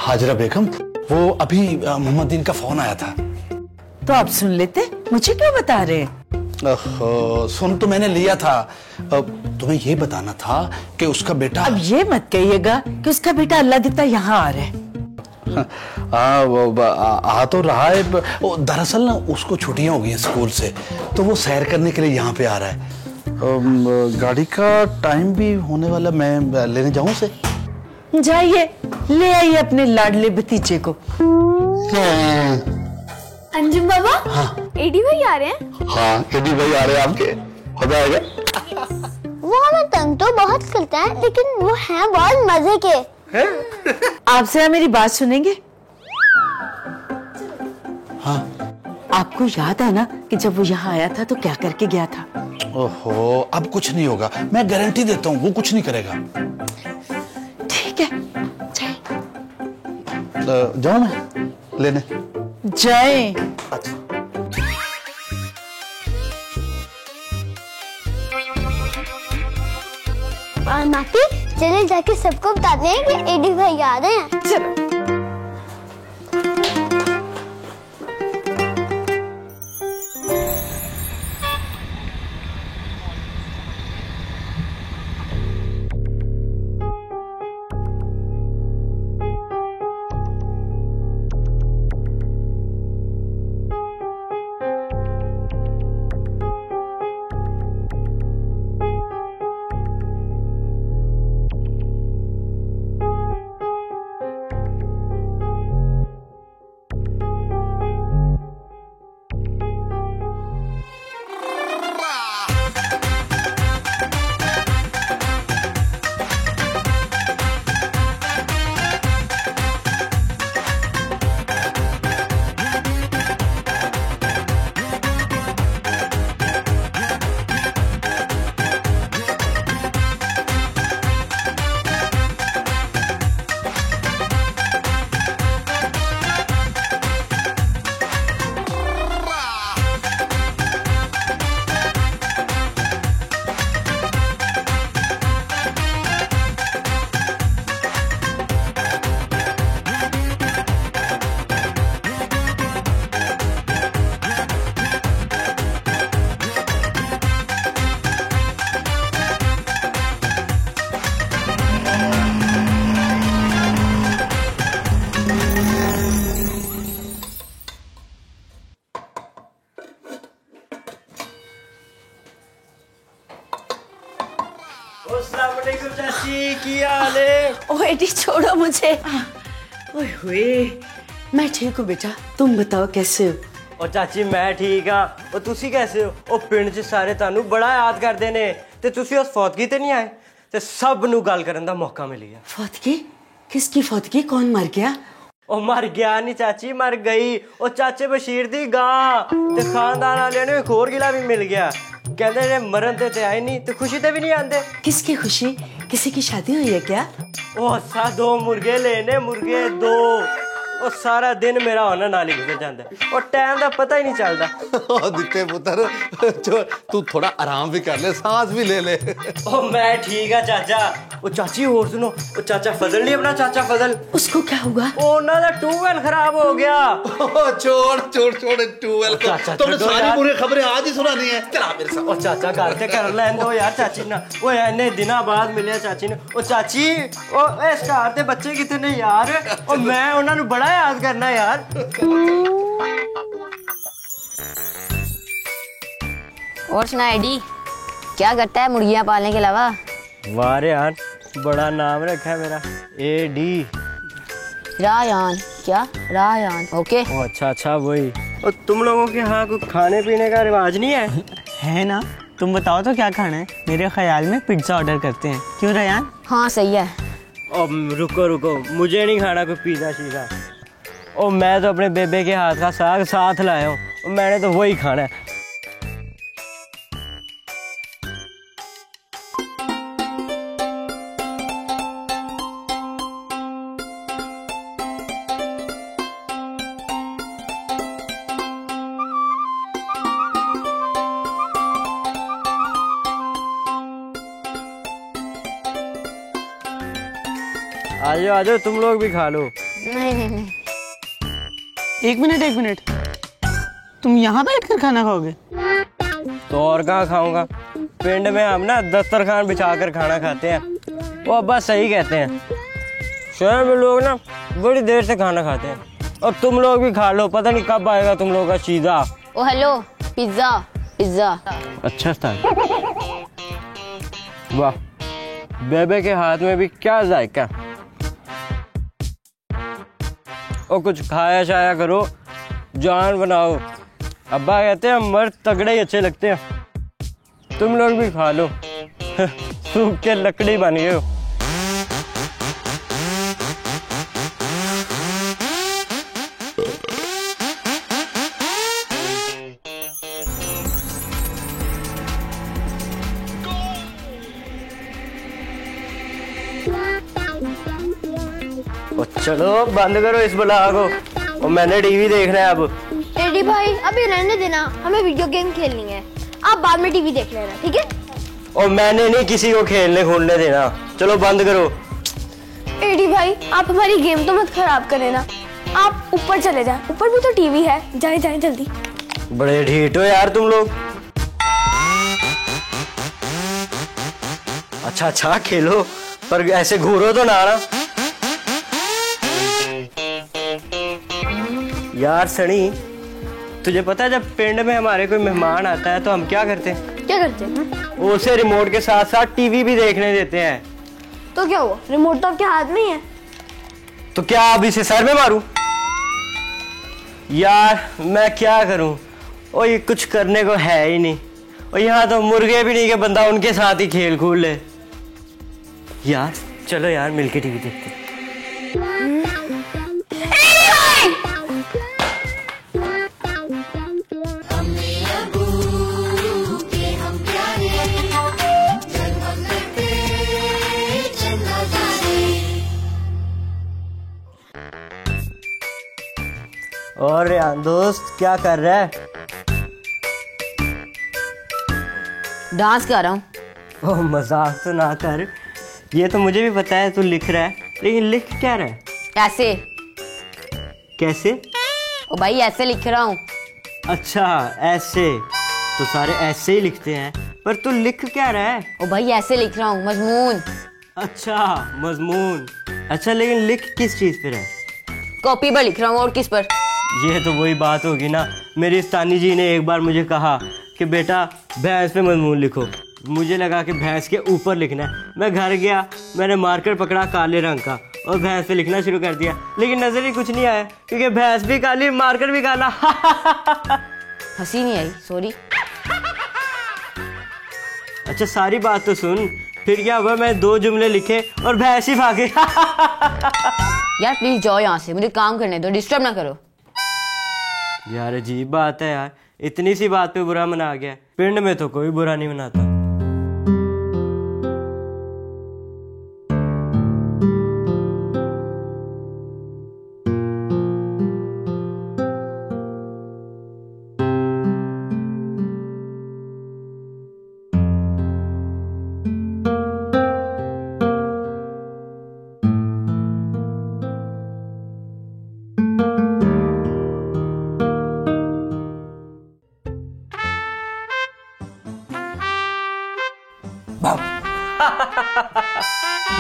हाजरा बेगम, वो अभी मोहम्मदीन का फोन आया था। तो आप सुन लेते, मुझे क्यों बता रहे? सुन तो मैंने लिया था। तुम्हें ये बताना था कि उसका बेटा। अब ये मत कहिएगा कि उसका बेटा अल्लाह देता यहाँ आ रहा है। आ तो रहा है। दरअसल ना उसको छुट्टियां हो गई हैं स्कूल से, तो वो सैर करने के लिए यहाँ पे आ रहा है। गाड़ी का टाइम भी होने वाला, मैं लेने जाऊं उसे? जाइए, ले आइए अपने लाडले भतीजे को। अंजुम बाबा। हाँ। एडी भाई आ रहे हैं? हाँ, एडी भाई आ रहे हैं आपके। मजा आएगा। वो हमें तंग तो बहुत करते हैं, लेकिन वो हैं बहुत मजे के। आप जरा मेरी बात सुनेंगे? हाँ। आपको याद है ना कि जब वो यहाँ आया था तो क्या करके गया था? ओहो, अब कुछ नहीं होगा, मैं गारंटी देता हूँ, वो कुछ नहीं करेगा। ठीक है, जाऊं मैं लेने? जाए। अच्छा। माती, चले जाके सबको बताते हैं कि एडी भाई आ रहे हैं। चलो। चाची की हाल है? ओ एडी छोड़ो मुझे। ओए हुए, मैं ठीक हूँ बेटा, तुम बताओ कैसे हो? ओ चाची मैं ठीक हाँ, और तुसी कैसे हो? ओ पिंड च सारे तानू बड़ा याद करते ने, ते तुसी उस फौतगी ते नहीं आए, ते सब नू गल करन दा मौका मिल गया। फौतगी? किसकी फौतगी? कौन मर गया? ओ मर गया नहीं चाची, मर गई। ओ चाचे बशीर दी गां, ते खानदान वाले ने एक होर गिला भी मिल गया। कहते ने मरन ते आए नहीं, ते खुशी ते भी नहीं आंदे। किसकी खुशी? किसी की शादी हुई है क्या? ओ सा 2 मुर्गे लेने, मुर्गे 2। और सारा दिन मेरा होना नाली गुजर जाता है और टाइम का पता ही नहीं चलता। दिते पुत्र, तू थोड़ा आराम भी कर ले, सांस भी ले ले। ओ मैं ठीक है चाचा। ओ चाची और सुनो, ओ चाचा फजल नहीं, अपना चाचा फजल, उसको क्या हुआ? ओ ना ट्यूबवेल खराब हो गया। छोड़ छोड़ छोड़ ट्यूबवेल को, तुमने सारी पूरी खबरें आज ही सुनानी है। चला मेरे साथ। ओ चाचा घर के कर लें दो यार चाची ना। ओ इन्ने दिनों बाद मिले चाची ने। ओ चाची, ओ स्टार ते बच्चे कितने यार, और मैं उन्होंने बड़ा याद करना यार। और सुना एडी, क्या करता है मुर्गियां पालने के अलावा? वाह रे यार, बड़ा नाम रखा है मेरा, एडी। रायान? क्या रायान? ओके। ओ अच्छा वही। और तुम लोगों के यहाँ कुछ खाने पीने का रिवाज नहीं है? है ना, तुम बताओ तो क्या खाना है? मेरे ख्याल में पिज्जा ऑर्डर करते हैं, क्यों रायान? हाँ सही है। रुको मुझे नहीं खाना कोई पिज्जा शीजा। और मैं तो अपने बेबे के हाथ का साग साथ लाया हूँ और मैंने तो वही खाना है। आ जाओ तुम लोग भी खा लो। नहीं नहीं नहीं, एक मिनट, तुम यहाँ बैठ कर खाना खाओगे? तो और कहाँ खाऊंगा? पिंड में हम ना दस्तरखान बिछाकर खाना खाते हैं। वो अब्बा सही कहते हैं, शहर में लोग ना बड़ी देर से खाना खाते हैं। और तुम लोग भी खा लो, पता नहीं कब आएगा तुम लोग का चीज़ा। ओ हेलो, पिज्जा पिज्जा। अच्छा था। वाह, बेबे के हाथ में भी क्या जायका। और कुछ खाया शाया करो, जान बनाओ। अब्बा कहते हैं मर्द तगड़े ही अच्छे लगते हैं। तुम लोग भी खा लो। सूख के लकड़ी बन गए हो। चलो बंद करो इस ब्लॉग को, और मैंने टीवी देखना है अब। एडी भाई अभी रहने देना, हमें वीडियो गेम खेलनी है, आप बाद में टीवी देख लेना, ठीक है? और मैंने नहीं किसी को खेलने खोलने देना। चलो बंद करो। एडी भाई आप हमारी गेम तो मत खराब करें ना, आप ऊपर चले जाए, ऊपर भी तो टीवी है, जाए जाए जल्दी। बड़े ढीठ हो यार तुम लोग। अच्छा खेलो, पर ऐसे घूरो तो ना। यार सनी, तुझे पता है जब पिंड में हमारे कोई मेहमान आता है तो हम क्या करते हैं? क्या करते हैं? उसे रिमोट के साथ साथ टीवी भी देखने देते हैं। तो क्या हुआ, रिमोट तो आपके हाथ में ही है। तो क्या अब इसे सर में मारूं? यार मैं क्या करूं, और ये कुछ करने को है ही नहीं। और यहाँ तो मुर्गे भी नहीं कि बंदा उनके साथ ही खेल कूद ले। यार चलो यार मिलके टीवी देखते हैं। और यार दोस्त क्या कर रहा है? डांस कर रहा हूँ। ओह मजाक तो ना कर, ये तो मुझे भी पता है तू लिख रहा है, लेकिन लिख क्या रहा है? ऐसे। कैसे? ओ भाई ऐसे लिख रहा हूँ। अच्छा ऐसे, तो सारे ऐसे ही लिखते हैं, पर तू लिख क्या रहा है? ओ भाई ऐसे लिख रहा हूँ, मजमून। अच्छा मजमून। अच्छा लेकिन लिख किस चीज पे रहा है? कॉपी पर लिख रहा हूँ, और किस पर? ये तो वही बात होगी ना, मेरी स्थानी जी ने एक बार मुझे कहा कि बेटा भैंस पे मजमून लिखो। मुझे लगा कि भैंस के ऊपर लिखना है। मैं घर गया, मैंने मार्कर पकड़ा काले रंग का और भैंस पे लिखना शुरू कर दिया, लेकिन नजर ही कुछ नहीं आया क्योंकि भैंस भी काली, मार्कर भी काला। हंसी नहीं आई, सॉरी। अच्छा सारी बात तो सुन, फिर क्या हुआ, मैं 2 जुमले लिखे और भैंस ही भागे। यार प्लीज जाओ यहाँ से, मुझे काम करने दो, डिस्टर्ब ना करो। यार अजीब बात है यार, इतनी सी बात पे बुरा मना गया। पिंड में तो कोई बुरा नहीं मनाता।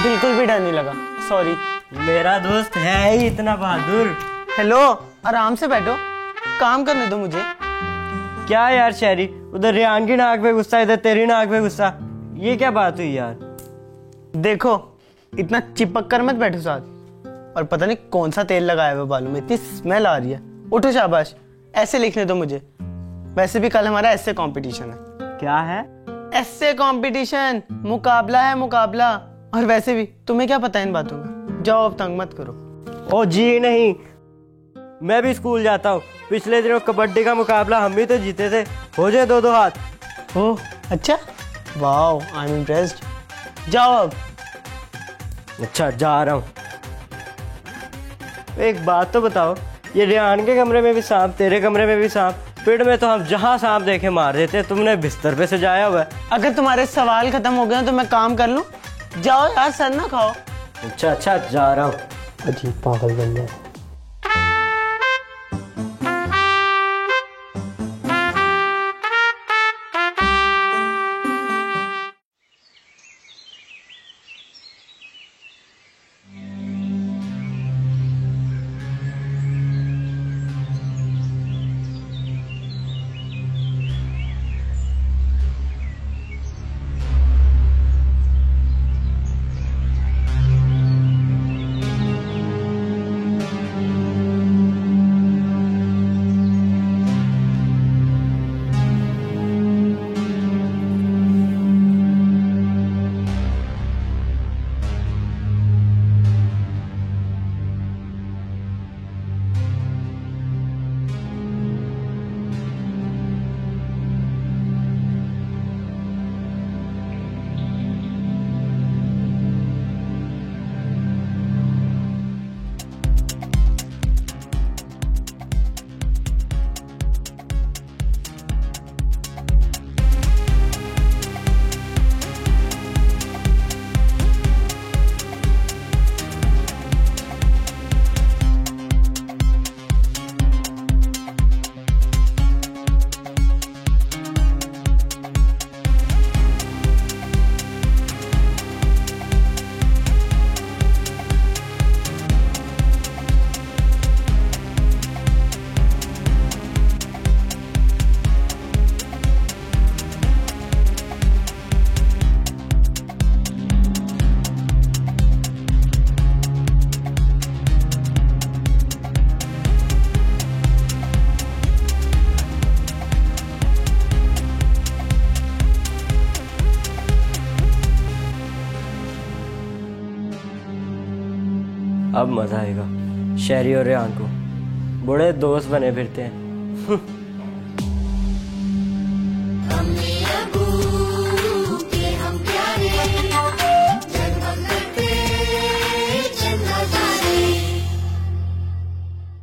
बिल्कुल भी डर नहीं लगा, सॉरी। मेरा दोस्त है ही इतना बहादुर। हेलो, आराम से बैठो, काम करने दो मुझे। क्या यार शहरी, उधर रेहान की नाक पे गुस्सा, इधर तेरी नाक पे गुस्सा, ये क्या बात हुई यार? देखो इतना चिपक कर मत बैठो साथ, और पता नहीं कौन सा तेल लगाया हुआ बालों में, इतनी स्मेल आ रही है। उठो शाबाश, ऐसे लिखने दो मुझे। वैसे भी कल हमारा ऐसे कंपटीशन है। क्या है? ऐसे कंपटीशन, मुकाबला है, मुकाबला। और वैसे भी तुम्हें क्या पता है इन बातों का, जाओ अब तंग मत करो। ओ जी नहीं, मैं भी स्कूल जाता हूँ। पिछले दिनों कबड्डी का मुकाबला हम भी तो जीते थे, हो जाए 2-2 हाथ। ओह अच्छा, वाओ आई एम इम्प्रेस्ड। जाओ अब। अच्छा जा रहा हूँ। एक बात तो बताओ, ये रेहान के कमरे में भी सांप, तेरे कमरे में भी सांप, पेड़ में तो हम जहाँ सांप देखे मार देते, तुमने बिस्तर पे सजाया हुआ है। अगर तुम्हारे सवाल खत्म हो गए तो मैं काम कर लूँ। जाओ यार, सर ना खाओ। अच्छा जा रहा हूँ। अजीब पागल बन गया। अब मजा आएगा। शहरी और रेहान को बड़े दोस्त बने फिरते हैं।